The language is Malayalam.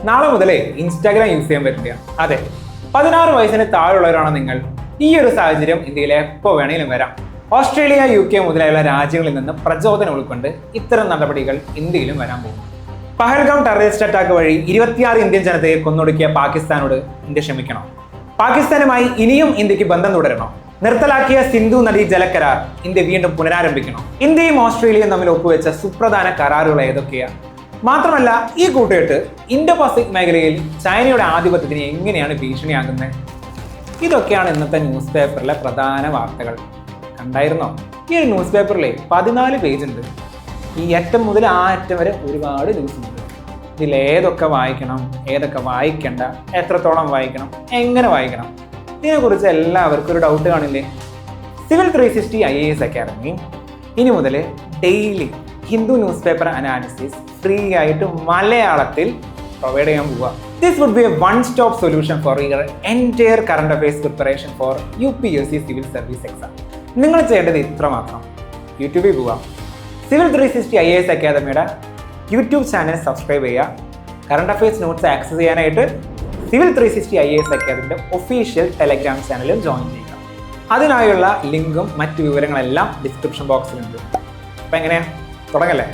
നാളെ മുതലേ ഇൻസ്റ്റാഗ്രാം യൂസ് ചെയ്യാൻ പറ്റില്ല. അതെ, 16 വയസ്സിന് താഴെയുള്ളവരാണ് നിങ്ങൾ. ഈ ഒരു സാഹചര്യം ഇന്ത്യയിൽ എപ്പോൾ വേണമെങ്കിലും വരാം. ഓസ്ട്രേലിയ, UK മുതലായുള്ള രാജ്യങ്ങളിൽ നിന്ന് പ്രചോദനം ഉൾക്കൊണ്ട് ഇത്തരം നടപടികൾ ഇന്ത്യയിലും വരാൻ പോകും. പഹൽഗാം ടെററിസ്റ്റ് അറ്റാക്ക് വഴി 26 ഇന്ത്യൻ ജനതയെ കൊന്നൊടുക്കിയ പാകിസ്ഥാനോട് ഇന്ത്യ ക്ഷമിക്കണം. പാകിസ്ഥാനുമായി ഇനിയും ഇന്ത്യക്ക് ബന്ധം തുടരണം. നിർത്തലാക്കിയ സിന്ധു നദീ ജലകരാർ ഇന്ത്യ വീണ്ടും പുനരാരംഭിക്കണം. ഇന്ത്യയും ഓസ്ട്രേലിയയും തമ്മിൽ ഒപ്പുവെച്ച സുപ്രധാന കരാറുകൾ ഏതൊക്കെയാണ്? മാത്രമല്ല, ഈ കൂട്ടുകെട്ട് ഇൻഡോ പസഫിക് മേഖലയിൽ ചൈനയുടെ ആധിപത്യത്തിന് എങ്ങനെയാണ് ഭീഷണിയാകുന്നത്? ഇതൊക്കെയാണ് ഇന്നത്തെ ന്യൂസ് പേപ്പറിലെ പ്രധാന വാർത്തകൾ. കണ്ടായിരുന്നോ? ഈ ഒരു ന്യൂസ് പേപ്പറിലെ 14 പേജ് ഉണ്ട്. ഈ അറ്റം മുതൽ ആ അറ്റം വരെ ഒരുപാട് ന്യൂസ് ഉണ്ട്. ഇതിലേതൊക്കെ വായിക്കണം, ഏതൊക്കെ വായിക്കണ്ട, എത്രത്തോളം വായിക്കണം, എങ്ങനെ വായിക്കണം, ഇതിനെക്കുറിച്ച് എല്ലാവർക്കും ഒരു ഡൗട്ട് കാണില്ലേ? സിവിൽ 360 IAS അക്കാദമി ഇനി മുതൽ daily Hindu newspaper analysis free ആയിട്ട് മലയാളത്തിൽ പ്രൊവൈഡ് ചെയ്യാൻ പോവുക. This would be a one stop solution for your entire current affairs preparation for UPSC civil service exam. നിങ്ങൾ ചെയ്യേണ്ടത് ഇത്ര മാത്രം: യൂട്യൂബിൽ പോവുക, സിവിൽ 360 IAS അക്കാദമിയുടെ യൂട്യൂബ് ചാനൽ സബ്സ്ക്രൈബ് ചെയ്യുക. കറണ്ട് അഫയേഴ്സ് നോട്ട്സ് ആക്സസ് ചെയ്യാനായിട്ട് സിവിൽ 360 IAS അക്കാദമിയുടെ ഒഫീഷ്യൽ ടെലഗ്രാം ചാനലും ജോയിൻ ചെയ്യുക. അതിനായുള്ള ലിങ്കും മറ്റു വിവരങ്ങളെല്ലാം ഡിസ്ക്രിപ്ഷൻ ബോക്സിലുണ്ട്. അപ്പം എങ്ങനെയാ, തുടങ്ങല്ലേ?